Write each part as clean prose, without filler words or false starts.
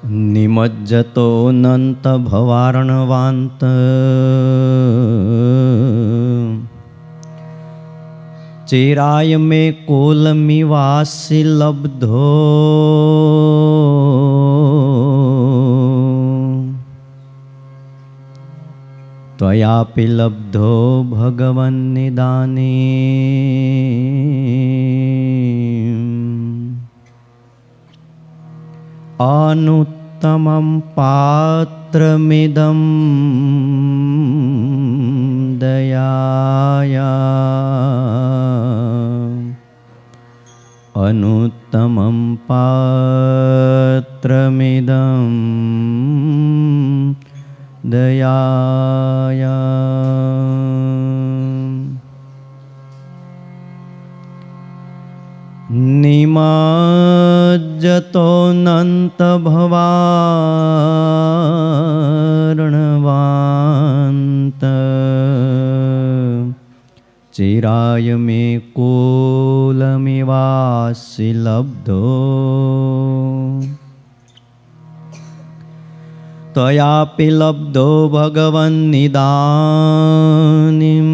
નિમજ્જતોનંત ભવાર્ણવાંત ચિરાય મે કોલમિવાસી લબ્ધો ત્વયાપી લબ્ધો ભગવન નિદાને અનુત્તમં પાત્રમિદં દયાયા અનુત્તમં પાત્રમિદં દયાયા નિમજ્જતોનંત ભવાર્ણવાંત ચિરાય મે કુલમિવાસી લબ્ધો ત્વયાપી લબ્ધો ભગવન નિદાનિમ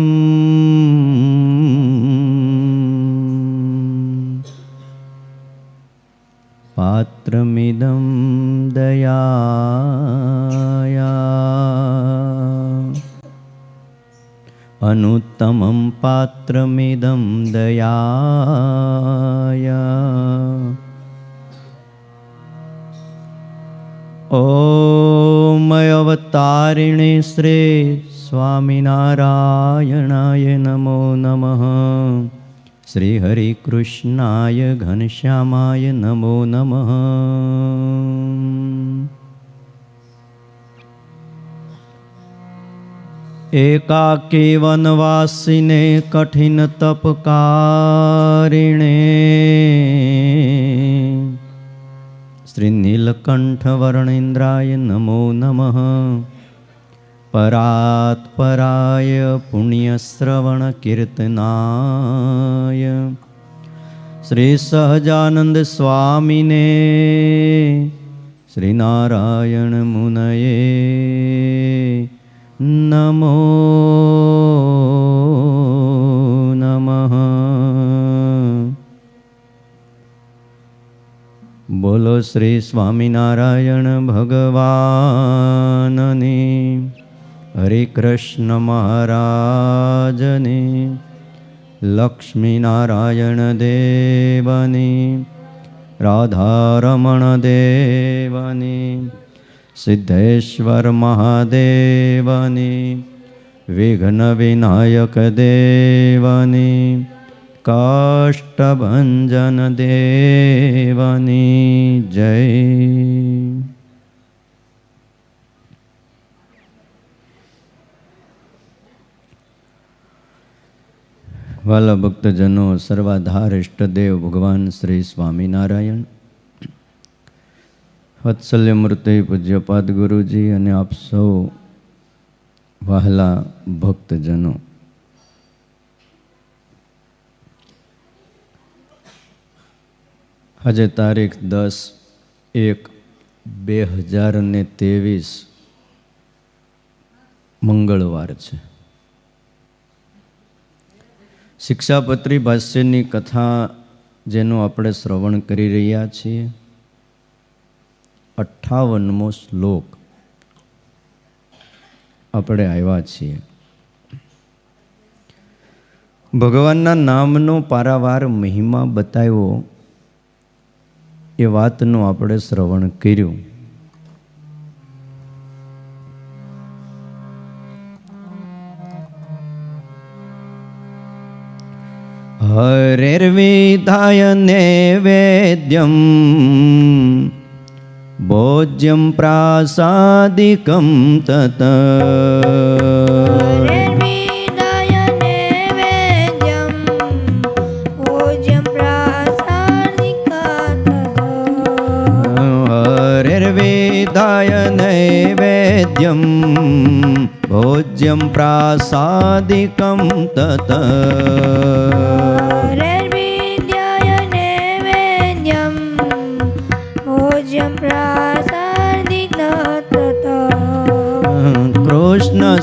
પાત્રમિદં દયાયા અનુત્તમં પાત્રમિદં દયાયા ઓમ અવતારિણે શ્રી સ્વામિનારાયણાય નમો નમઃ શ્રી હરિ કૃષ્ણાય ઘનશ્યામાય નમો નમઃ એકાકી વનવાસીને કઠિન તપકારિણે શ્રી નીલકંઠ વર્ણેન્દ્રાય નમો નમઃ પરાત્પરાય પુણ્યશ્રવણ કીર્તનાય શ્રી સહજાનંદ સ્વામીને શ્રી નારાયણ મુનયે નમો નમઃ. બોલો શ્રી સ્વામિનારાયણ ભગવાનની, હરે કૃષ્ણ મહારાજની, લક્ષ્મીનારાયણ દેવની, રાધારમણ દેવની, સિદ્ધેશ્વર મહાદેવની, વિઘ્ન વિનાયક દેવની, કાષ્ટભંજન દેવની જય. વાલા ભક્તજનો, સર્વાધાર ઇષ્ટદેવ ભગવાન શ્રી સ્વામિનારાયણ, વત્સલ્ય મૂર્તિ પૂજ્યપાદ ગુરુજી અને આપ સૌ વહાલા ભક્તજનો, આજે તારીખ 10/1/2023 મંગળવાર છે. શિક્ષાપત્રી ભાષ્યની કથા જેનું આપણે શ્રવણ કરી રહ્યા છીએ, 58મો શ્લોક આપણે આવ્યા છીએ. ભગવાનના નામનો પારાવાર મહિમા બતાવ્યો એ વાતનું આપણે શ્રવણ કર્યું. હરેર્વિધાય નૈવેદ્યમ ભોજ્યમ પ્રાસાદિકં તત नैवेद्यं भोज्यं प्रासादिकं तत नैवेद्यं भोज्यं प्रासादिकं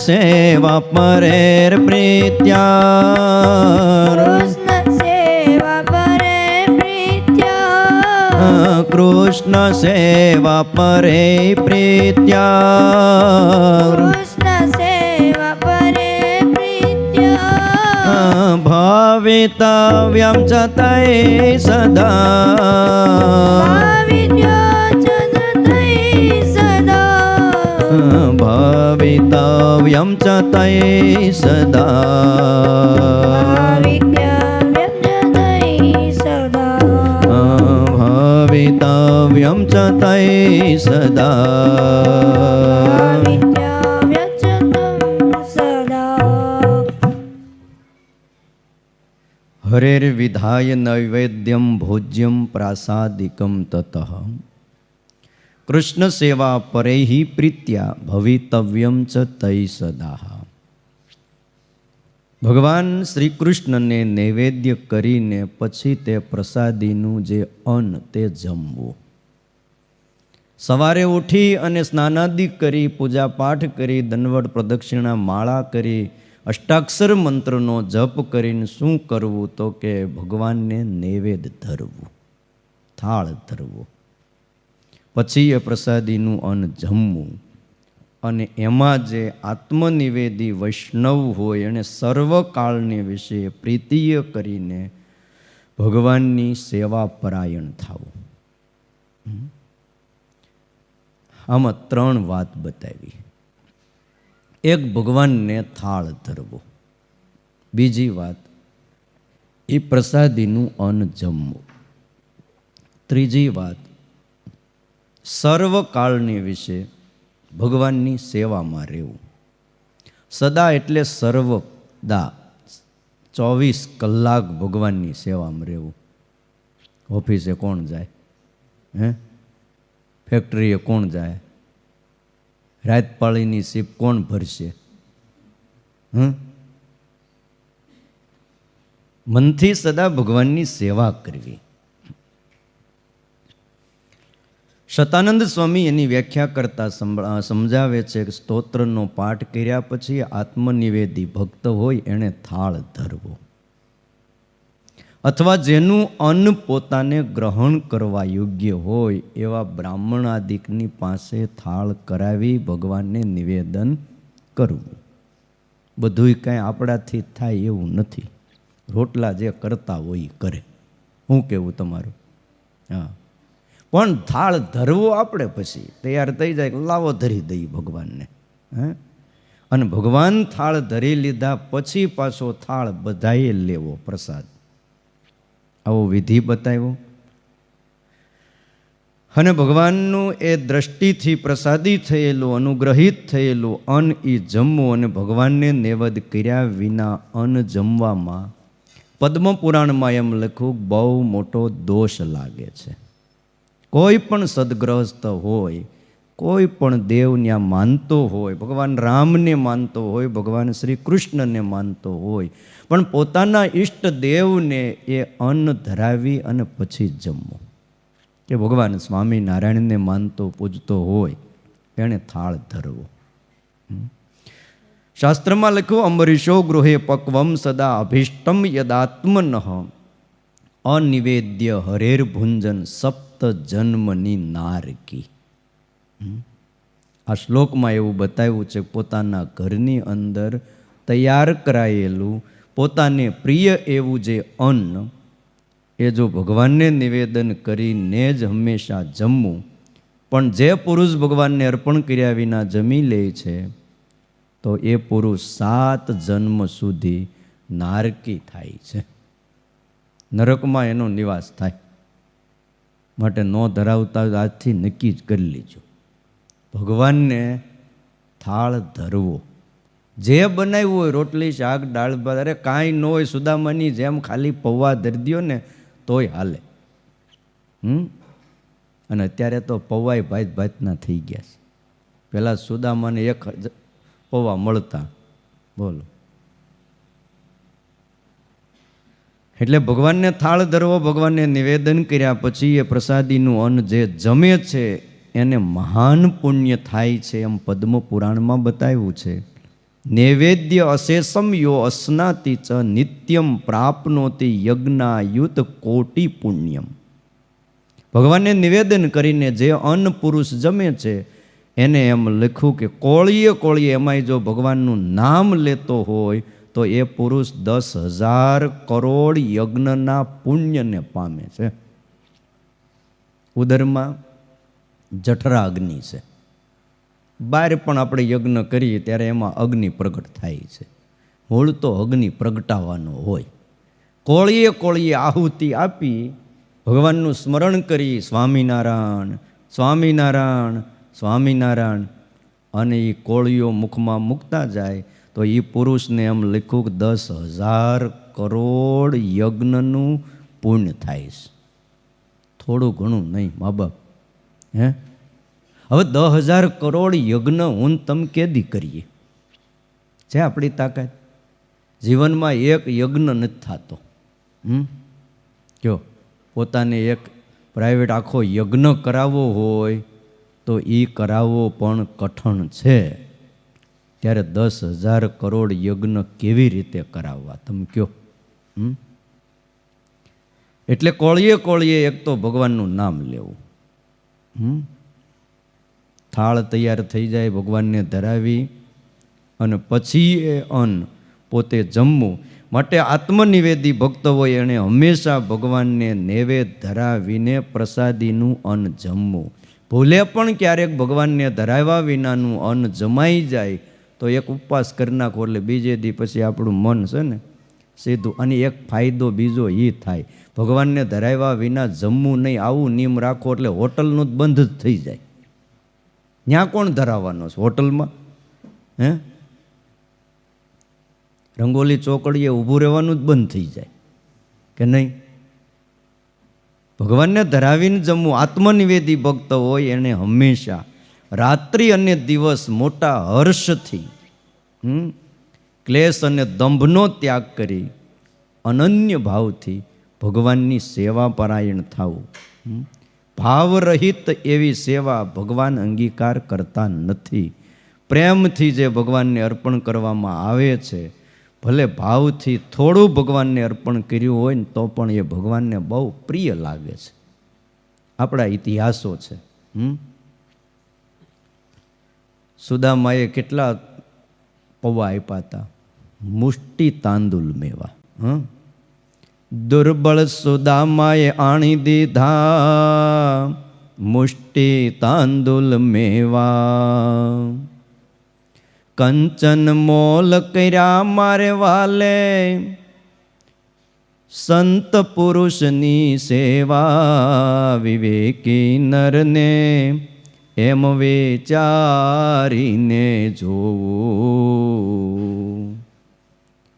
સેવા પરેર પ્રીત્યા કૃષ્ણ સેવા પરે પ્રીત્યા કૃષ્ણ સેવા પરે પ્રીત્યા કૃષ્ણ સેવા પરે પ્રીત્યા ભાવિતવ્યમ ચ તૈ સદા ભાવિતવ્યમ ચ તૈ સદા ભાવિતવ્યમ ચ તૈ સદા હરેર વિધાય નૈવેદ્યમ ભોજ્યમ પ્રાસાદિકમ તતઃ કૃષ્ણ સેવા પરેહિ પ્રીત્યા ભવિતવ્યમ ચ તૈ સદા. ભગવાન શ્રી કૃષ્ણને નૈવેદ્ય કરીને પછી તે પ્રસાદીનું જે અન્ન તે જમવું. સવારે ઉઠી અને સ્નાનાદિ કરી, પૂજા પાઠ કરી, દંડવત પ્રદક્ષિણા માળા કરી, અષ્ટાક્ષર મંત્રનો જપ કરીને શું કરવું તો કે ભગવાનને નૈવેદ્ય ધરવું, થાળ ધરવો. પછી એ પ્રસાદીનું અન્ન જમવું. અને એમાં જે આત્મનિવેદી વૈષ્ણવ હોય એને સર્વકાળને વિશે પ્રીતિય કરીને ભગવાનની સેવા પરાયણ થવું. આમાં 3 વાત બતાવી. એક, ભગવાનને થાળ ધરવો. બીજી વાત, એ પ્રસાદીનું અન્ન જમવું. ત્રીજી વાત, સર્વકાળની વિશે ભગવાનની સેવામાં રહેવું. સદા એટલે સર્વદા, 24 કલાક ભગવાનની સેવામાં રહેવું. ઓફિસે કોણ જાય? ફેક્ટરીએ કોણ જાય? રાત પાળીની સીપ કોણ ભરશે? મનથી સદા ભગવાનની સેવા કરવી. શતાનંદ સ્વામી એની વ્યાખ્યા કરતા સમજાવે છે કે સ્તોત્રનો પાઠ કર્યા પછી આત્મનિવેદી ભક્ત હોય એણે થાળ ધરવો, અથવા જેનું અન્ન પોતાને ગ્રહણ કરવા યોગ્ય હોય એવા બ્રાહ્મણાદિકની પાસે થાળ કરાવી ભગવાનને નિવેદન કરવું. બધુંય કાંઈ આપણાથી થાય એવું નથી. રોટલા જે કરતા હોય એ કરે. શું કહેવું તમારું? હા, પણ થાળ ધરવો આપણે પછી તૈયાર થઈ જાય, લાવો ધરી દઈએ ભગવાનને. અને ભગવાન થાળ ધરી લીધા પછી પાછો થાળ બધાએ લેવો પ્રસાદ. આવો વિધિ બતાવ્યો. અને ભગવાનનું એ દ્રષ્ટિથી પ્રસાદી થયેલું, અનુગ્રહિત થયેલું અન્ન એ જમવું. અને ભગવાનને નૈવેદ્ય કર્યા વિના અન્ન જમવામાં પદ્મપુરાણમાં એમ લખ્યું બહુ મોટો દોષ લાગે છે. કોઈ પણ સદગ્રહસ્થ હોય, કોઈ પણ દેવને માનતો હોય, ભગવાન રામને માનતો હોય, ભગવાન શ્રી કૃષ્ણને માનતો હોય, પણ પોતાના ઈષ્ટ દેવને એ અન્ન ધરાવી અને પછી જમવું. કે ભગવાન સ્વામિનારાયણને માનતો પૂજતો હોય એણે થાળ ધરવો. શાસ્ત્રમાં લખ્યું અમરીશો ગૃહે પક્વમ સદા અભિષ્ટમ યદાત્મન અનિવેદ્ય હરેર ભુંજન સપ્ત જન્મની નારકી. આ શ્લોકમાં એવું બતાવ્યું છે પોતાના ઘરની અંદર તૈયાર કરાયેલું પોતાને પ્રિય એવું જે અન્ન એ જો ભગવાનને નિવેદન કરીને જ હંમેશા જમવું. પણ જે પુરુષ ભગવાનને અર્પણ કર્યા વિના જમી લે છે તો એ પુરુષ 7 જન્મ સુધી નારકી થાય છે, નરકમાં એનો નિવાસ થાય. માટે ન ધરાવતા આજથી નક્કી જ કરી લેજો, ભગવાનને થાળ ધરવો. જે બનાવ્યું હોય રોટલી શાક દાળ ભાત, અરે કાંઈ ન હોય સુદામાની જેમ ખાલી પૌવા ધરી દો ને તોય હાલે. અને અત્યારે તો પૌવાય ભાત ભાતના થઈ ગયા છે. પહેલાં સુદામાને 1 પૌવા મળતા. બોલો. એટલે ભગવાનને થાળ ધરવો, ભગવાનને નિવેદન કર્યા પછી એ પ્રસાદીનું અન્ન જે જમે છે એને મહાન પુણ્ય થાય છે એમ પદ્મ પુરાણમાં બતાવ્યું છે. નૈવેદ્ય અશેષમ યો અસ્નાતિ ચ નિત્યમ પ્રાપ્નોતિ યજ્ઞાયુત કોટી પુણ્યમ. ભગવાનને નિવેદન કરીને જે અન્ન પુરુષ જમે છે એને એમ લખ્યું કે કોળીએ કોળીએ એમાંય જો ભગવાનનું નામ લેતો હોય તો એ પુરુષ 10,000 કરોડ યજ્ઞના પુણ્યને પામે છે. ઉદરમાં જઠરા અગ્નિ છે, બહાર પણ આપણે યજ્ઞ કરીએ ત્યારે એમાં અગ્નિ પ્રગટ થાય છે. મૂળ તો અગ્નિ પ્રગટાવવાનો હોય. કોળીએ કોળીએ આહુતિ આપી ભગવાનનું સ્મરણ કરી સ્વામિનારાયણ સ્વામિનારાયણ સ્વામિનારાયણ અને એ કોળીઓ મુખમાં મૂકતા જાય તો એ પુરુષને એમ લખ્યું કે 10,000 કરોડ યજ્ઞનું પુણ્ય થાય છે. થોડું ઘણું નહીં મા બાપ. હે હવે 10,000 કરોડ યજ્ઞ હું તમે કેદી કરીએ? છે આપણી તાકાત? જીવનમાં એક યજ્ઞ નથી થતો. જો પોતાને એક પ્રાઇવેટ આખો યજ્ઞ કરાવવો હોય તો એ કરાવવો પણ કઠણ છે. ત્યારે 10,000 કરોડ યજ્ઞ કેવી રીતે કરાવવા તમે કહો? એટલે કોળીએ કોળીએ એક તો ભગવાનનું નામ લેવું. થાળ તૈયાર થઈ જાય, ભગવાનને ધરાવી અને પછી એ અન્ન પોતે જમવું. માટે આત્મનિવેદી ભક્ત હોય એણે હંમેશા ભગવાનને નૈવેદ્ય ધરાવીને પ્રસાદીનું અન્ન જમવું. ભૂલે પણ ક્યારેક ભગવાનને ધરાવ્યા વિનાનું અન્ન જમાઈ જાય તો એક ઉપવાસ કરી નાખો એટલે બીજે દી પછી આપણું મન છે ને સીધું. અને એક ફાયદો બીજો એ થાય, ભગવાનને ધરાવ્યા વિના જમવું નહીં આવું નિયમ રાખો એટલે હોટલનું જ બંધ જ થઈ જાય. ત્યાં કોણ ધરાવવાનો છે હોટલમાં? હે રંગોલી ચોકડીએ ઊભું રહેવાનું જ બંધ થઈ જાય કે નહીં? ભગવાનને ધરાવીને જમવું. આત્મનિવેદી ભક્ત હોય એને હંમેશા રાત્રિ અને દિવસ મોટા હર્ષથી ક્લેશ અને દંભનો ત્યાગ કરી અનન્ય ભાવથી ભગવાનની સેવા પરાયણ થવું. ભાવરહિત એવી સેવા ભગવાન અંગીકાર કરતા નથી. પ્રેમથી જે ભગવાનને અર્પણ કરવામાં આવે છે, ભલે ભાવથી થોડું ભગવાનને અર્પણ કર્યું હોય ને તો પણ એ ભગવાનને બહુ પ્રિય લાગે છે. આપણા ઇતિહાસો છે. સુદામાએ કેટલા પૌવા આપ્યા હતા? મુષ્ટિ તાંદુલ મેવા. દુર્બળ સુદામાએ આણી દીધા મુષ્ટિ તાંદુલ મેવા. કંચન મોલ કર્યા મારે વાલે સંત પુરુષની સેવા. વિવેકી નરને એમ વિચારીને જોવું.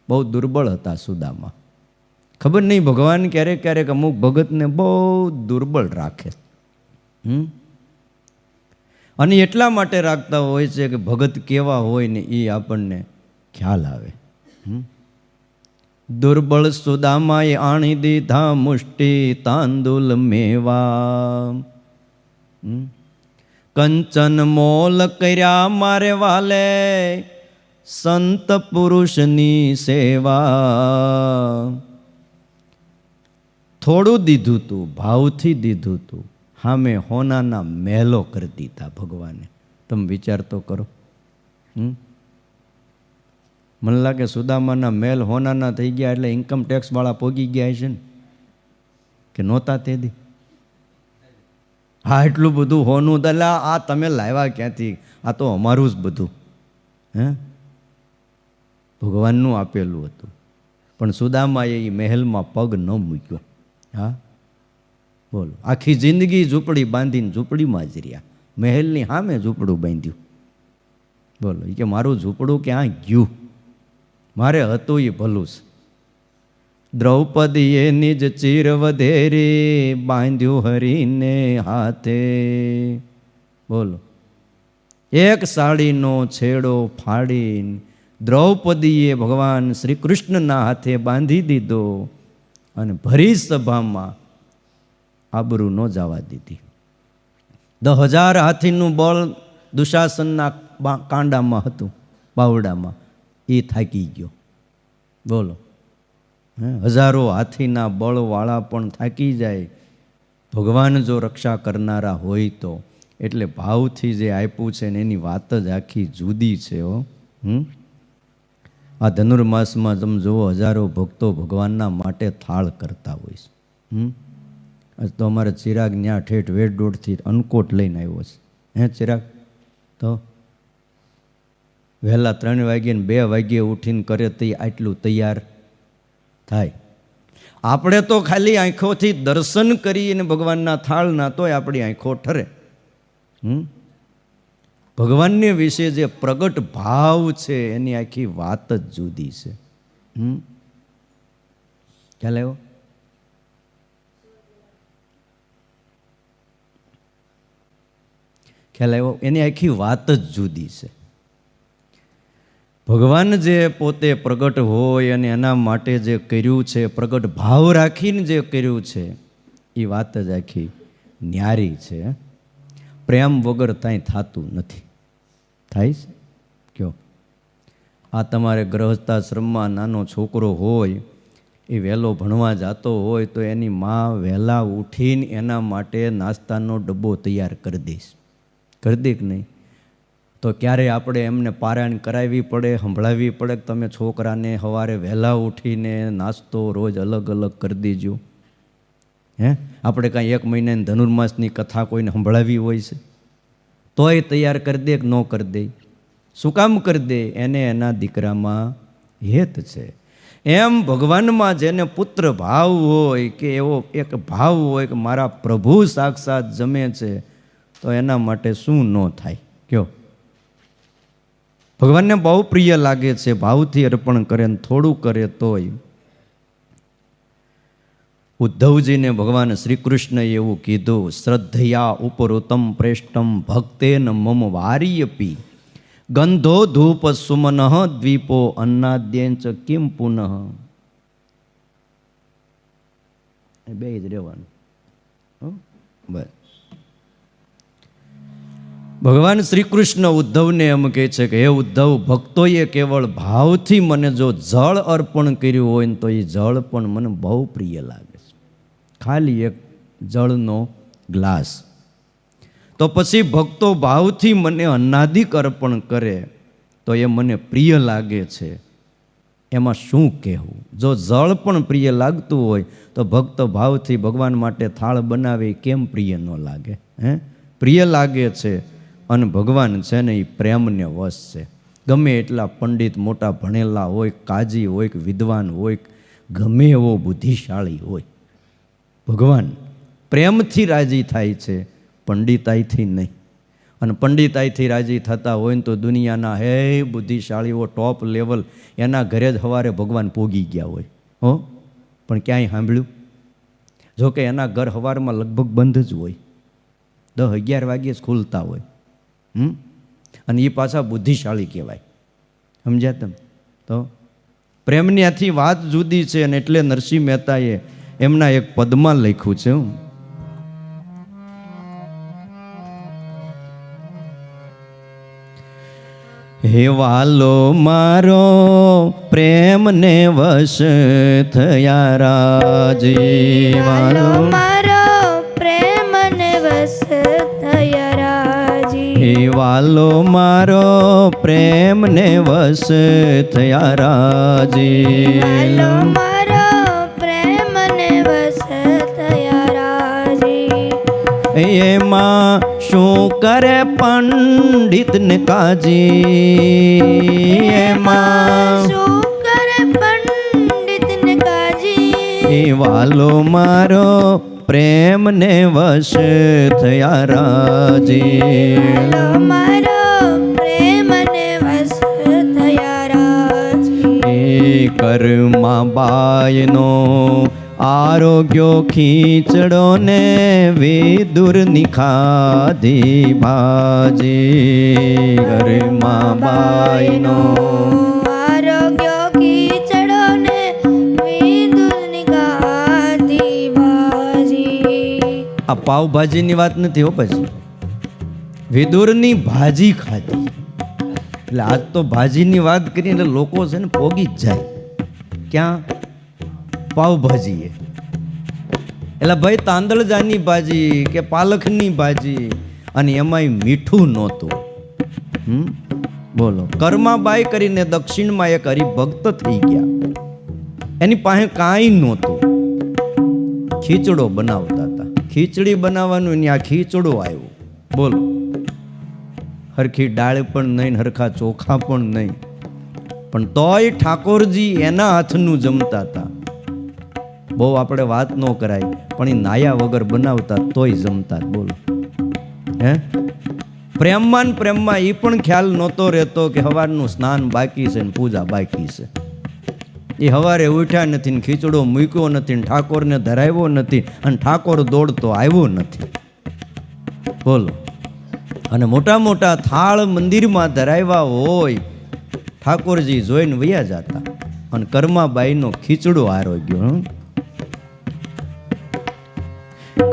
બહુ દુર્બળ હતા સુદામા. ખબર નહીં ભગવાન ક્યારેક ક્યારેક અમુક ભગતને બહુ દુર્બળ રાખે. અને એટલા માટે રાખતા હોય છે કે ભગત કેવા હોય ને એ આપણને ખ્યાલ આવે. દુર્બળ સુદામાએ આણી દીધા મુષ્ટિ તાંદુલ મેવા. કંચન મોલ કર્યા મારે વાલે સંત પુરુષની સેવા. થોડું દીધું તું, ભાવથી દીધું તું, સામે હોનાના મહેલો કરી દીધા ભગવાને. તમે વિચાર તો કરો. મને લાગે સુદામાના મહેલ હોનાના થઈ ગયા એટલે ઇન્કમ ટેક્સ વાળા પોગી ગયા છે ને કે નહોતા તે દી? હા, એટલું બધું હોનું દલા આ તમે લાવ્યા ક્યાંથી? આ તો અમારું જ બધું. હે ભગવાનનું આપેલું હતું. પણ સુદામાએ એ મહેલમાં પગ ન મૂક્યો. હા બોલો, આખી જિંદગી ઝૂંપડી બાંધીને ઝૂંપડીમાં જ રહ્યા. મહેલની સામે ઝૂંપડું બાંધ્યું. બોલો, એ કે મારું ઝૂંપડું ક્યાં ગયું? મારે હતું એ ભલું છે. દ્રૌપદીએ નિજ ચીર વધેરી બાંધ્યું હરીને હાથે. બોલો, એક સાડીનો છેડો ફાડીને દ્રૌપદીએ ભગવાન શ્રી કૃષ્ણના હાથે બાંધી દીધો અને ભરી સભામાં આબરૂ ન જવા દીધી. 10,000 હાથીનું બળ દુશાસનના કાંડામાં હતું, બાવડામાં. એ થાકી ગયો. બોલો, હજારો હાથીના બળવાળા પણ થાકી જાય, ભગવાન જો રક્ષા કરનારા હોય તો. એટલે ભાવથી જે આપ્યું છે ને એની વાત જ આખી જુદી છે. આ ધનુર્માસમાં તમે જુઓ, હજારો ભક્તો ભગવાનના માટે થાળ કરતા હોય છે. આજ તો અમારે ચિરાગ ન્યા ઠેઠ વેડોડથી અનકોટ લઈને આવ્યો છે. ચિરાગ તો વહેલા 3 વાગ્યે ને 2 વાગ્યે ઉઠીને કરે તો આટલું તૈયાર થાય. આપણે તો ખાલી આંખોથી દર્શન કરીને ભગવાનના થાળના તોય આપણી આંખો ઠરે. ભગવાનને વિશે જે પ્રગટ ભાવ છે એની આખી વાત જ જુદી છે. ખ્યાલ આવ્યો? ખ્યાલ આવ્યો? એની આખી વાત જ જુદી છે. ભગવાન જે પોતે પ્રગટ હોય અને એના માટે જે કર્યું છે, પ્રગટ ભાવ રાખીને જે કર્યું છે, એ વાત જ આખી ન્યારી છે. પ્રેમ વગર કાંઈ થતું નથી. થાય છે? કયો? આ તમારે ગૃહસ્થાશ્રમમાં નાનો છોકરો હોય, એ વહેલો ભણવા જતો હોય તો એની મા વહેલા ઉઠીને એના માટે નાસ્તાનો ડબ્બો તૈયાર કરી દઈશ. કરી દે કે નહીં? તો ક્યારે આપણે એમને પારાયણ કરાવવી પડે, સંભળાવવી પડે કે તમે છોકરાને સવારે વહેલા ઉઠીને નાસ્તો રોજ અલગ અલગ કરી દેજો? આપણે કાંઈ 1 મહિનાની ધનુર્માસની કથા કોઈને સંભળાવી હોય છે તોય તૈયાર કરી દે કે ન કરી દે? શું કામ કરી દે? એને એના દીકરામાં હેત છે. એમ ભગવાનમાં જેને પુત્ર ભાવ હોય કે એવો એક ભાવ હોય કે મારા પ્રભુ સાક્ષાત જમે છે, તો એના માટે શું ન થાય? કયો? ભગવાનને બહુ પ્રિય લાગે છે, ભાવથી અર્પણ કરે ને થોડું કરે તોય. ઉદ્ધવજીને ભગવાન શ્રી કૃષ્ણએ એવું કીધું, શ્રદ્ધયા ઉપરુતમ પ્રેષ્ટમ ભક્તેન મમ વાર્યપી ગંધો ધૂપ સુમન દ્વીપો અન્નાદ્યંચ કિમ પુનઃ. બે જ રહેવાનું. બસ. ભગવાન શ્રી કૃષ્ણ ઉદ્ધવને એમ કહે છે કે હે ઉદ્ધવ, ભક્તોએ કેવળ ભાવથી મને જો જળ અર્પણ કર્યું હોય ને તો એ જળ પણ મને બહુ પ્રિય લાગે છે. ખાલી એક જળનો ગ્લાસ. તો પછી ભક્તો ભાવથી મને અન્નાદિક અર્પણ કરે તો એ મને પ્રિય લાગે છે. એમાં શું કહેવું? જો જળ પણ પ્રિય લાગતું હોય તો ભક્ત ભાવથી ભગવાન માટે થાળ બનાવે કેમ પ્રિય ન લાગે? પ્રિય લાગે છે. અને ભગવાન છે ને એ પ્રેમને વશ છે. ગમે એટલા પંડિત મોટા ભણેલા હોય, કાજી હોય કે વિદ્વાન હોય, ગમે એવો બુદ્ધિશાળી હોય, ભગવાન પ્રેમથી રાજી થાય છે, પંડિતાઈથી નહીં. અને પંડિતાઈથી રાજી થતા હોય ને તો દુનિયાના હે બુદ્ધિશાળીઓ ટોપ લેવલ એના ઘરે જ સવારે ભગવાન પોગી ગયા હોય. પણ ક્યાંય સાંભળ્યું? જોકે એના ઘર સવારમાં લગભગ બંધ જ હોય, 10-11 વાગ્યે જ ખુલતા હોય. અને એ પાછા બુદ્ધિશાળી કહેવાય. સમજ્યા તમે? તો પ્રેમની આથી વાત જુદી છે. અને એટલે નરસિંહ મહેતાએ એમના એક પદમાં લખ્યું છે, હે વાલો મારો પ્રેમને વશ થયા રાજી. વાલો મારો પ્રેમને વશ થયા રાજી. હે વાલો મારો પ્રેમને વશ થયા રાજી. વાલો મારો પ્રેમને વશ થયા રાજી. એમાં શું કરે પંડિત ને કાજી? એમાં શું કરે પંડિત ને કાજી? એ વાલો મારો પ્રેમને વશ થયા રાજી. વાલો મારો પ્રેમને વશ થયા રાજી. એ કર્મા બાયનો આરોગ્યો ખીચડો ને વિદુર નિખાધી ભાજી. ઘરમાં બાઈનો આરોગ્ય ખીચડો ને વિદુર નિખાધી ભાજી. આ પાવભાજીની વાત નથી હો. પછી વિદુરની ભાજી ખાધી. એટલે આજ તો ભાજીની વાત કરીને એટલે લોકો છે ને પોગી જ જાય. ક્યાં? પાવભાજીએ. એટલે ભાઈ તાંદળજાની ભાજી કે પાલકની ભાજી, અને એમાંય મીઠું નહોતું. બોલો, કર્માબાઈ કરીને દક્ષિણમાં એક હરિભક્ત થઈ ગયા. એની પાસે કાંઈ નહોતું. ખીચડો બનાવતા હતા. ખીચડી બનાવવાનું એની આ ખીચડો આવ્યો. બોલો, હરખી દાળ પણ નહીં, હરખા ચોખા પણ નહીં, પણ તોય ઠાકોરજી એના હાથનું જમતા હતા. બહુ આપણે વાત ન કરાય, પણ એ નાયા વગર બનાવતા તોય જમતા. બોલો, હે પ્રેમમાં ને પ્રેમમાં એ પણ ખ્યાલ નહોતો રહેતો કે સવારનું સ્નાન બાકી છે ને પૂજા બાકી છે. એ સવારે ઉઠ્યા નથી ને ખીચડો મૂક્યો નથી ને ઠાકોરને ધરાવ્યો નથી અને ઠાકોર દોડતો આવ્યો નથી. બોલો, અને મોટા મોટા થાળ મંદિરમાં ધરાવ્યા હોય, ઠાકોરજી જોઈને વયા જતા, અને કર્માબાઈનો ખીચડો આરોગ્યો.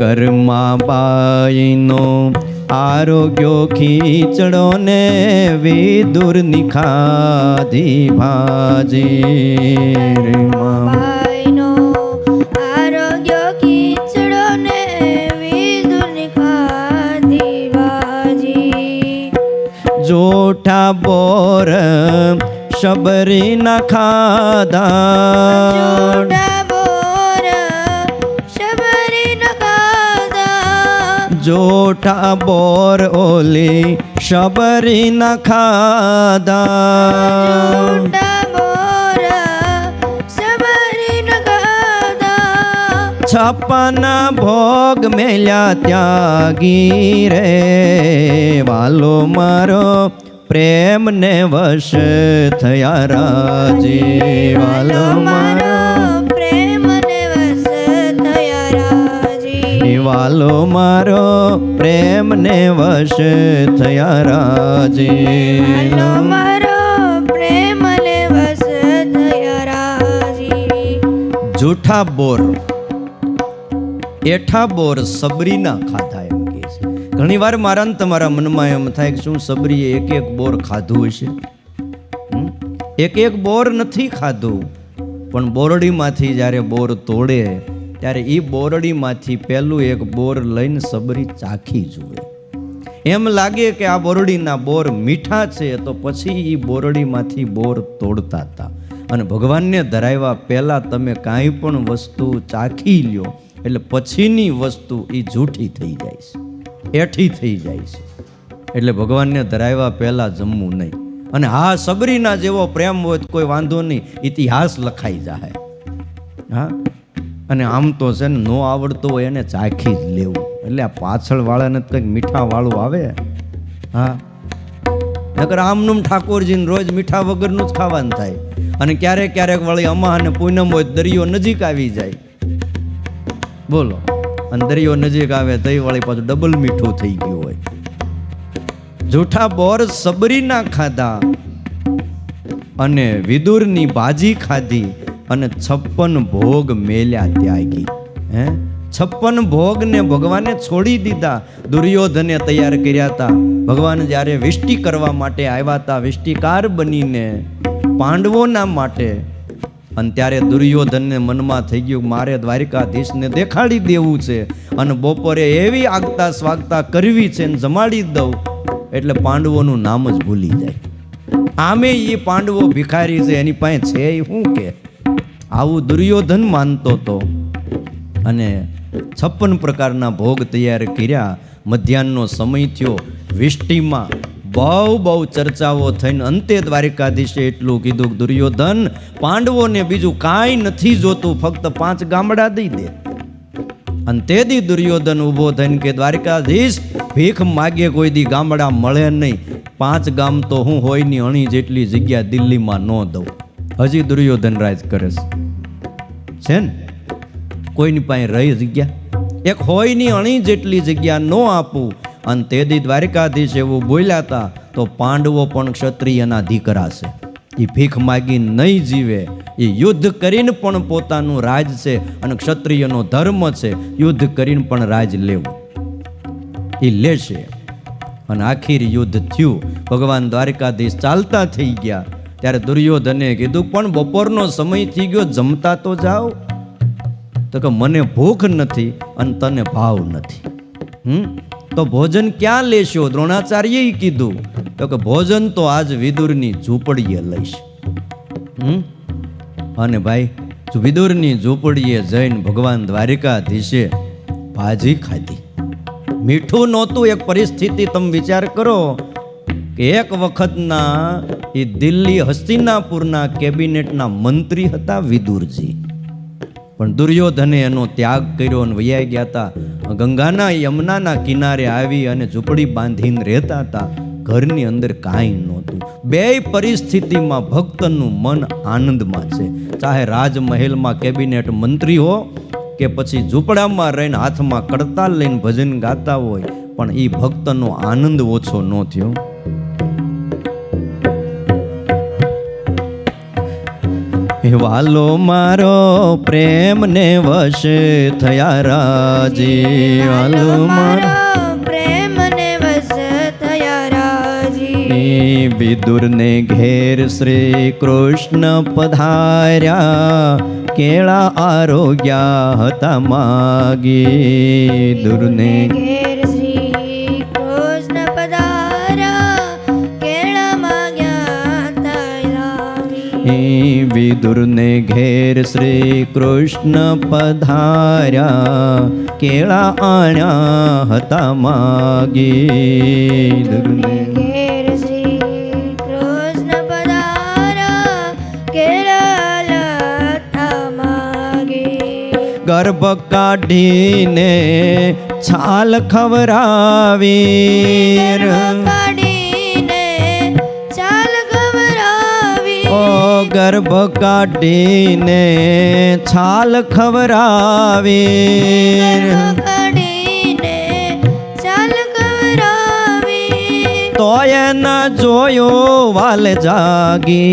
કર્માબાઈનો આરોગ્યો ખીચડો ને વિદુરની ખાધી ભાજી. બાઈનો આરોગ્ય ખીચડો ને વિદુરની ખાધી ભાજી. જોઠા બોર શબરી ના ખાધા, જોડા બોર શબરી ન ખાધા. જોઠા બોર ઓલી શબરી ના ખાધા. જોડા બોર શબરી ન ખાધા. છપ્પન ભોગ મેલ્યા ત્યાગી રે, વાલો મારો પ્રેમ ને વશ થયા રાજી. વાલો મારો પ્રેમ ને વસ થયા રાજી. વાલો મારો પ્રેમ ને વશ થયા રાજી. વાલો મારો પ્રેમ ને વસ થયા રાજી. જૂઠા બોર એઠા બોર સબરીના ખાધા એમ કહે છે. ઘણી વાર મારા ને તમારા મનમાં એમ થાય કે શું સબરીએ એક એક બોર ખાધું હશે? એક એક બોર નથી ખાધું, પણ બોરડીમાંથી જ્યારે બોર તોડે ત્યારે એ બોરડીમાંથી પહેલું એક બોર લઈને સબરી ચાખી જુએ. એમ લાગે કે આ બોરડીના બોર મીઠા છે, તો પછી એ બોરડીમાંથી બોર તોડતા હતા. અને ભગવાનને ધરાવ્યા પહેલાં તમે કાંઈ પણ વસ્તુ ચાખી લ્યો એટલે પછીની વસ્તુ એ જૂઠી થઈ જાય છે, એઠી થઈ જાય છે. એટલે ભગવાનને ધરાવ્યા પહેલાં જમવું નહીં. અને હા, સબરીના જેવો પ્રેમ હોય તો કોઈ વાંધો નહીં, ઇતિહાસ લખાઈ જાય. હા, અને આમ તો છે ને, નો આવડતો હોય એને ચાખી જ લેવું. એટલે આ પાછળ વાળાને કંઈક મીઠા વાળું આવે. હા, નકર આમનું ઠાકોરજીને રોજ મીઠા વગરનું જ ખાવાનું થાય. અને ક્યારેક ક્યારેક વળી અમા અને પૂનમ હોય દરિયો નજીક આવી જાય. બોલો, અને દરિયો નજીક આવે તો વળી પાછું ડબલ મીઠું થઈ ગયું હોય. જૂઠા બોર સબરીના ખાધા અને વિદુરની ભાજી ખાધી અને 56 ભોગ મેલ્યા ત્યાગી. 56 ભોગને ભગવાને છોડી દીધા. દુર્યોધને તૈયાર કર્યા હતા. ભગવાન જ્યારે વિષ્ટિ કરવા માટે આવ્યા હતા, વિષ્ટિકાર બનીને પાંડવોના માટે, અને ત્યારે દુર્યોધનને મનમાં થઈ ગયું મારે દ્વારિકાધીશને દેખાડી દેવું છે, અને બપોરે એવી આગતા સ્વાગતા કરવી છે ને જમાડી દઉં એટલે પાંડવોનું નામ જ ભૂલી જાય. આમે એ પાંડવો ભિખારી છે, એની પાસે છે શું કે? આવું દુર્યોધન માનતો હતો. અને 56 પ્રકારના ભોગ તૈયાર કર્યા. મધ્યાહનનો સમય થયો. વિષ્ટિમાં બહુ ચર્ચાઓ થઈને અંતે દ્વારિકાધીશે એટલું કીધું, દુર્યોધન, પાંડવોને બીજું કાંઈ નથી જોતું, ફક્ત 5 ગામડા દઈ દે. અને તે દી દુર્યોધન ઊભો થઈને કે દ્વારિકાધીશ, ભીખ માગે કોઈ દી ગામડા મળે નહીં. 5 ગામ તો હું હોયની અણી જેટલી જગ્યા દિલ્હીમાં ન દઉં. હજી દુર્યોધન રાજ કરે છે ને, કોઈની પાસે રહી જગ્યા એક હોયની અણી જેટલી જગ્યા ન આપું. અને તે દી દ્વારિકાધીશ એવું બોલ્યા હતા તો પાંડવો પણ ક્ષત્રિયના દીકરા છે, એ ભીખ માગી નહીં જીવે. એ યુદ્ધ કરીને પણ પોતાનું રાજ છે, અને ક્ષત્રિયનો ધર્મ છે યુદ્ધ કરીને પણ રાજ લેવું. એ લેશે. અને આખીર યુદ્ધ થયું. ભગવાન દ્વારકાધીશ ચાલતા થઈ ગયા ત્યારે દુર્યોધને કીધું, પણ બપોરનો સમય થઈ ગયો, જમતા તો જાઓ. તો કે મને ભૂખ નથી અને તને ભાવ નથી. તો ભોજન ક્યાં લેશો? દ્રોણાચાર્યએ કીધું તો કે ભોજન તો આજ વિદુરની ઝૂંપડીએ લઈશ. અને ભાઈ વિદુરની ઝૂંપડીએ જઈને ભગવાન દ્વારિકાધીશે ભાજી ખાધી. મીઠું નહોતું. એક પરિસ્થિતિ તમે વિચાર કરો કે એક વખતના એ દિલ્હી હસ્તિનાપુરના કેબિનેટના મંત્રી હતા વિદુરજી, પણ દુર્યોધને એનો ત્યાગ કર્યો અને વૈયા ગયા હતા. ગંગાના યમુનાના કિનારે આવી અને ઝૂંપડી બાંધીને રહેતા હતા. ઘરની અંદર કાંઈ નહોતું. બે પરિસ્થિતિમાં ભક્તનું મન આનંદમાં છે, ચાહે રાજમહેલમાં કેબિનેટ મંત્રી હો કે પછી ઝૂંપડામાં રહીને હાથમાં કડતાલ લઈને ભજન ગાતા હોય, પણ એ ભક્તનો આનંદ ઓછો ન થયો. વાલો મારો પ્રેમ ને વશ થયા રાજી, વાલો મારો પ્રેમ ને વશ થયા રાજી. વિદુર ને ઘેર શ્રી કૃષ્ણ પધાર્યા, કેળા આરોગ્યા હતા માગી. દુરને ઘેર શ્રી કૃષ્ણ પધાર્યા, કેળા માંગ્યા હતા લાવી. વિદુરને ઘેર શ્રી કૃષ્ણ પધાર્યા, કેળા આણ્યા હતા માગી. દુરને ઘેર શ્રી કૃષ્ણ પધાર્યા, કેળા લતા માગી. ગર્ભ કાઢીને છાલ ખવરાવી, કાઢીને ચાલ ખવરાવી. ઓ ગર્ભ કાઢીને છાલ ખવરાવી, કાઢીને ચાલ ખવરાવી. તોય ન જોયો વાલ જાગી,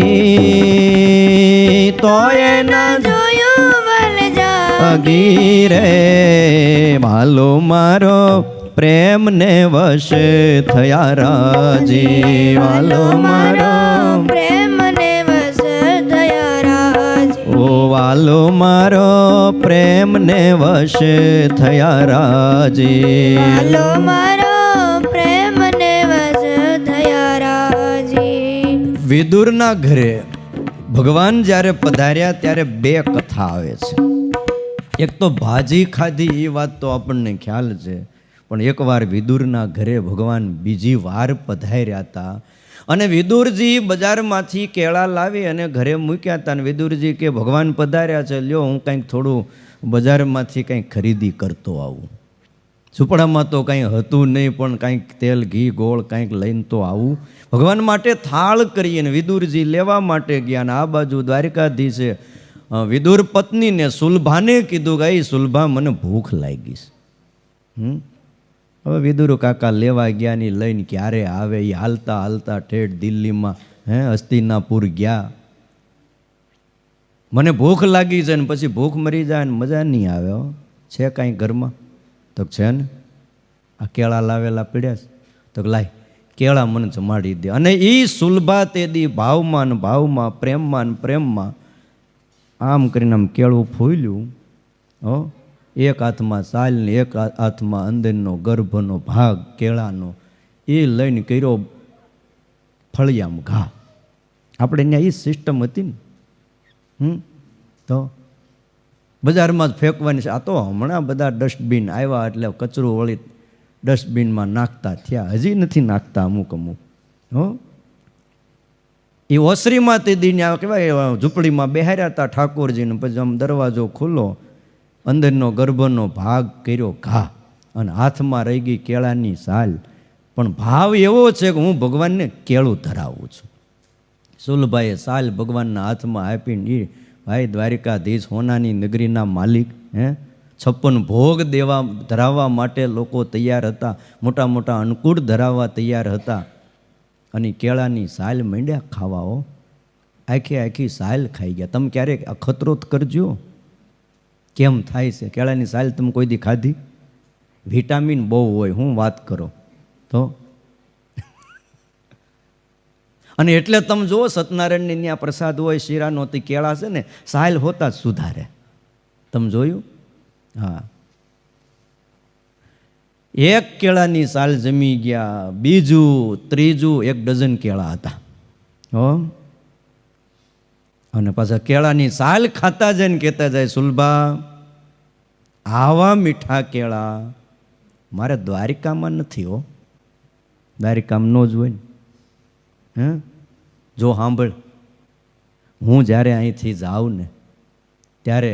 તોય ન જોયું વલ જાગી રે. માલો મારો પ્રેમ ને વશ થયા રાજી, વાલો મારો પ્રેમ ને વશ થયા રાજી. ઓ વાલો મારો પ્રેમ ને વશ થયા રાજી. વાલો મારો પ્રેમ ને વશ થયા રાજી. વિદુરના ઘરે ભગવાન જ્યારે પધાર્યા ત્યારે બે કથા આવે છે. એક તો ભાજી ખાધી એ વાત તો આપણને ખ્યાલ છે, પણ એકવાર વિદુરના ઘરે ભગવાન બીજી વાર પધાર્યા હતા અને વિદુરજી બજારમાંથી કેળા લાવી અને ઘરે મૂક્યા હતા. અને વિદુરજી કે ભગવાન પધાર્યા છે, લ્યો હું કંઈક થોડું બજારમાંથી કંઈક ખરીદી કરતો આવું. ઝૂંપડામાં તો કંઈ હતું નહીં, પણ કંઈક તેલ ઘી ગોળ કંઈક લઈને તો આવું. ભગવાન માટે થાળ કરીને વિદુરજી લેવા માટે ગયા. અને આ બાજુ દ્વારિકાધીશે વિદુર પત્નીને સુલભાને કીધું કે એ સુલભા મને ભૂખ લાગી છે. હવે વિદુર કાકા લેવા ગયા ની લઈને ક્યારે આવે, એ હાલતા હાલતા ઠેઠ દિલ્હીમાં હસ્તિનાપુર ગયા. મને ભૂખ લાગી છે ને પછી ભૂખ મરી જાય ને મજા નહીં આવે. છે કાંઈ ઘરમાં? તો છે ને આ કેળા લાવેલા પીડ્યા છે, તો લાય કેળા મને જમાડી દે. અને એ સુલભા તે દી ભાવમાં ને ભાવમાં, પ્રેમમાં ને પ્રેમમાં આમ કરીને આમ કેળું ફૂલ્યું. એક હાથમાં સાલ ને એક હાથમાં અંદરનો ગર્ભનો ભાગ કેળાનો, એ લઈને કર્યો ફળિયામાં ઘા. આપણે ત્યાં એ સિસ્ટમ હતી ને. તો બજારમાં જ ફેંકવાની છે. આ તો હમણાં બધા ડસ્ટબિન આવ્યા એટલે કચરો વળી ડસ્ટબિનમાં નાખતા થયા, હજી નથી નાખતા અમુક અમુક. એ ઓસરીમાં તે દિને કહેવાય ઝૂંપડીમાં બેહાર્યા હતા ઠાકોરજીને. પછી આમ દરવાજો ખુલ્લો, અંદરનો ગર્ભનો ભાગ કર્યો ઘા અને હાથમાં રહી ગઈ કેળાની સાલ. પણ ભાવ એવો છે કે હું ભગવાનને કેળું ધરાવું છું. સુલભાઈએ સાલ ભગવાનના હાથમાં આપીને, એ ભાઈ દ્વારિકાધીશ હોનાની નગરીના માલિક, 56 ભોગ દેવા ધરાવવા માટે લોકો તૈયાર હતા, મોટા મોટા અન્નકૂટ ધરાવવા તૈયાર હતા. અને કેળાની સાલ માંડ્યા ખાવાઓ, આખી આખી સાલ ખાઈ ગયા. તમે ક્યારેક અખતરો કરજો કેમ થાય છે. કેળાની સાલ તમે કોઈ દી ખાધી? વિટામિન બહુ હોય, હું વાત કરો તો અને એટલે તમે જુઓ સત્યનારાયણની ત્યાં પ્રસાદ હોય શીરાનો તે કેળા છે ને સાયલ હોતા જ સુધારે. તમે જોયું? હા, એક કેળાની સાલ જમી ગયા, બીજું ત્રીજું 1 ડઝન કેળા હતા હો. અને પાછા કેળાની સાલ ખાતા જાય ને કહેતા જાય, સુલભા આવા મીઠા કેળા મારે દ્વારિકામાં નથી હો. દ્વારિકામાં નો જ હોય ને. હે, જો સાંભળ, હું જ્યારે અહીંથી જાઉં ને ત્યારે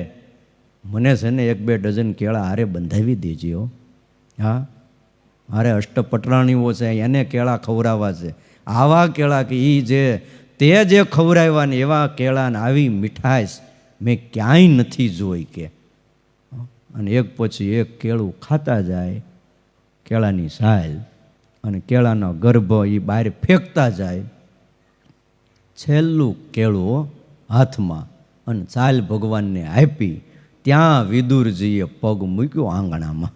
મને છે ને 1-2 ડઝન કેળા હારે બંધાવી દેજે હો. હા, મારે અષ્ટપટરાણીઓ છે એને કેળા ખવડાવવા છે. આવા કેળા કે એ તે જે ખવડાવ્યા ને એવા કેળા ને આવી મીઠાશ મેં ક્યાંય નથી જોઈ કે. અને એક પછી એક કેળું ખાતા જાય, કેળાની સાલ અને કેળાનો ગર્ભ એ બહાર ફેંકતા જાય. છેલ્લું કેળું હાથમાં અને સાલ ભગવાનને આપી. ત્યાં વિદુરજીએ પગ મૂક્યો આંગણામાં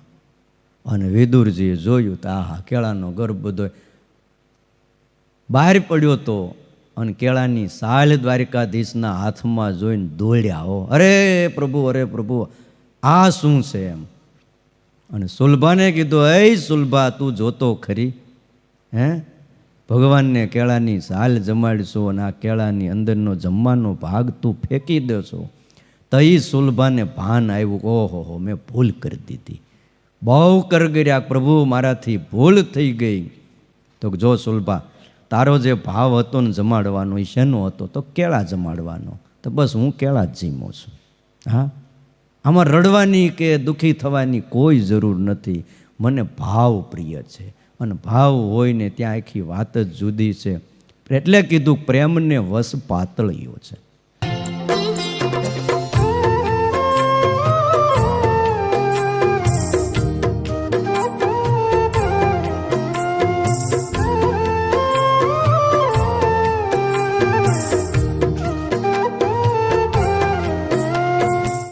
અને વિદુરજીએ જોયું તો આહા, કેળાનો ગર્ભ બધો બહાર પડ્યો તો અને કેળાની સાલ દ્વારિકાધીશના હાથમાં જોઈને દોડ્યા હો. અરે પ્રભુ, આ શું છે એમ. અને સુલભાને કીધું, એ સુલભા તું જોતો ખરી, હે ભગવાનને કેળાની સાલ જમાડશો અને આ કેળાની અંદરનો જમવાનો ભાગ તું ફેંકી દેશો. તો એ સુલભાને ભાન આવ્યું, ઓહો મેં ભૂલ કરી દીધી, બહુ કરગર્યા પ્રભુ, મારાથી ભૂલ થઈ ગઈ. તો જો સુલભા, તારો જે ભાવ હતો ને જમાડવાનો એ શેનો હતો? તો કેળા જમાડવાનો. તો બસ હું કેળા જ જીમો છું. હા, આમાં રડવાની કે દુઃખી થવાની કોઈ જરૂર નથી. મને ભાવ પ્રિય છે અને ભાવ હોય ને ત્યાં આખી વાત જ જુદી છે. એટલે કીધું પ્રેમને વશ પાતળીઓ છે.